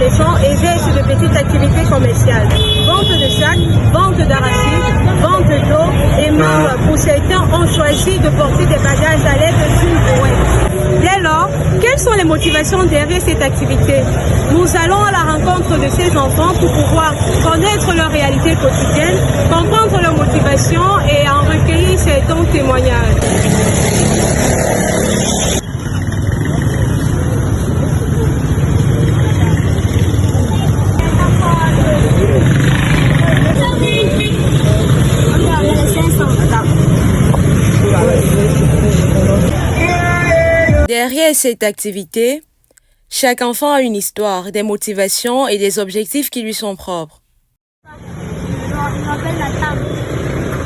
maison et veillent sur de petites activités commerciales. Vente de sacs, vente d'arachides, vente d'eau et même pour certains ont choisi de porter des bagages à l'aide d'une brouette. Dès lors, quelles sont les motivations derrière cette activité? Nous allons à la rencontre de ces enfants pour pouvoir connaître leur réalité quotidienne, comprendre leurs motivations et en recueillir certains témoignages. Derrière cette activité, chaque enfant a une histoire, des motivations et des objectifs qui lui sont propres. Je m'appelle Nathan,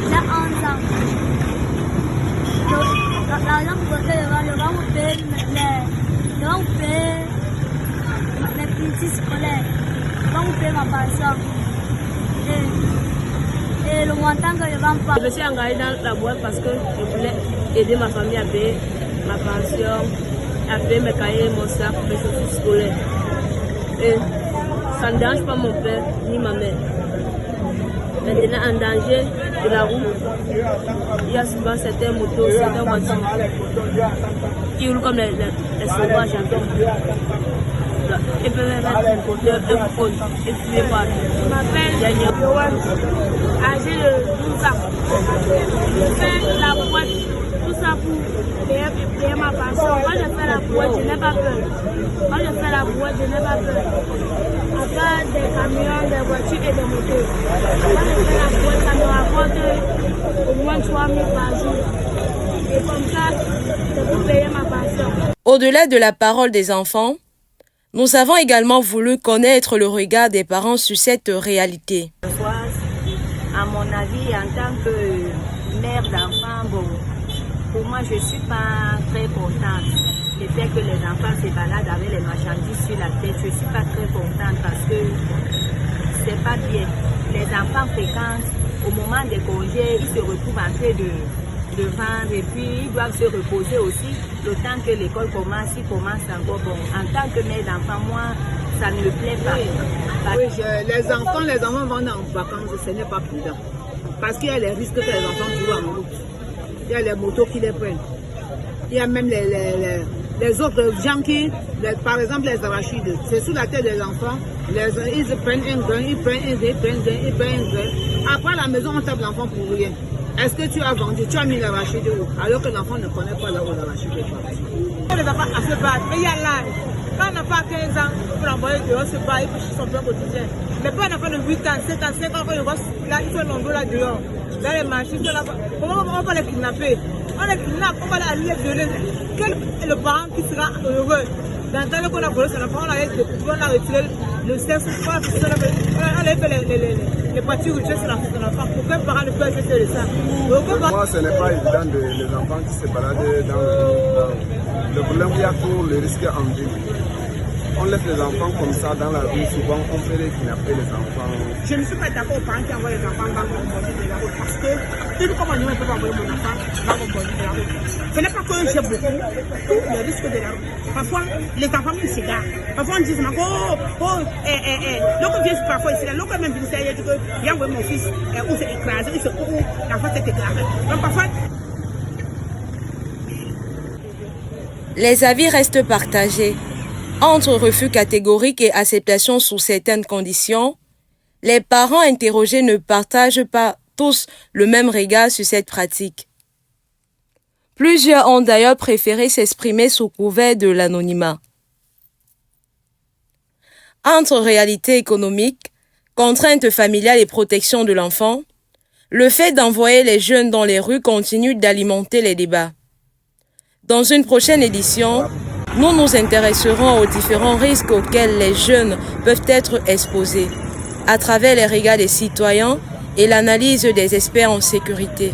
j'ai 11 ans. L'argent pour lequel je vais vous payer les petits scolaires, je vais vous payer ma pension. Et le montant que je vais me payer. Je me suis engagée dans la boîte parce que je voulais aider ma famille à payer ma pension, à payer mes cahiers, mon sac, mes chaussures scolaires. Et ça ne dérange pas mon père ni ma mère. Maintenant, en danger de la route, il y a souvent certaines motos, certaines voitures qui roulent comme les sauvages. Ils peuvent mettre un faute et fuir par. Je m'appelle Yohan, âgé de 12 ans. Je fais la boîte, tout ça pour payer ma pension. Quand je fais la boîte, je n'ai pas peur. Quand je fais la boîte, je n'ai pas peur. À part des camions, des voitures et des motos. Quand je fais la boîte, ça me rapporte au moins 3 000 par jour. Et comme ça, c'est pour payer ma pension. Au-delà de la parole des enfants, nous avons également voulu connaître le regard des parents sur cette réalité. À mon avis, en tant que mère d'enfant, bon, pour moi, je ne suis pas très contente. Le fait que les enfants se baladent avec les marchandises sur la tête, je ne suis pas très contente parce que c'est pas bien. Les enfants fréquentent, au moment des congés, ils se retrouvent en train de vendre et puis ils doivent se reposer aussi. Le temps que l'école commence, ils commencent encore. Bon, en tant que mère d'enfant, moi, ça ne me plaît pas. Oui, les enfants vont en vacances, ce n'est pas prudent. Parce qu'il y a les risques que les enfants jouent en route. Il y a les motos qui les prennent. Il y a même les autres gens qui, par exemple les arachides, c'est sous la tête des enfants. Ils prennent un grain, ils prennent un grain. Après à la maison, on tape l'enfant pour rien. Est-ce que tu as vendu, tu as mis l'arachide alors que l'enfant ne connaît pas là où l'arachide est parti? Les enfants à se battre, mais il y a l'âge. Quand on n'a pas 15 ans, pour l'envoyer dehors, se battre, il peut son plan quotidien. Mais pas un enfant de 8 ans, 7 ans, 5 ans, quand il voit là, il fait l'ombre là dehors. Dans les machines, comment on va les kidnapper? On les kidnappe, on va les violer. Quel est le parent qui sera heureux? Dans le temps qu'on a volé son enfant, on a retiré le sexe, on a fait les parties rituelles sur l'enfant. Pourquoi un parent ne peut pas faire ça? Moi, ce n'est pas évident les enfants qui se baladent dans le problème qu'il y a pour le risque en ville. On laisse les enfants comme ça dans la rue, souvent on fait les kidnapper les enfants. Je ne suis pas d'accord aux parents qui envoient les enfants dans le bordel de la route parce que tout comme on ne peut pas envoyer mon enfant dans le bordel de la route. Ce n'est pas que j'ai beaucoup, tout le risque de la route. Parfois, les enfants même s'égarent. Parfois, on dit l'autre vient parfois ici, l'autre même vient ici, il dit que viens voir mon fils, où c'est écrasé, il se court, l'enfant s'est écrasé. Donc parfois. Les avis restent partagés. Entre refus catégorique et acceptation sous certaines conditions, les parents interrogés ne partagent pas tous le même regard sur cette pratique. Plusieurs ont d'ailleurs préféré s'exprimer sous couvert de l'anonymat. Entre réalité économique, contraintes familiales et protection de l'enfant, le fait d'envoyer les jeunes dans les rues continue d'alimenter les débats. Dans une prochaine édition, nous nous intéresserons aux différents risques auxquels les jeunes peuvent être exposés, à travers les regards des citoyens et l'analyse des experts en sécurité.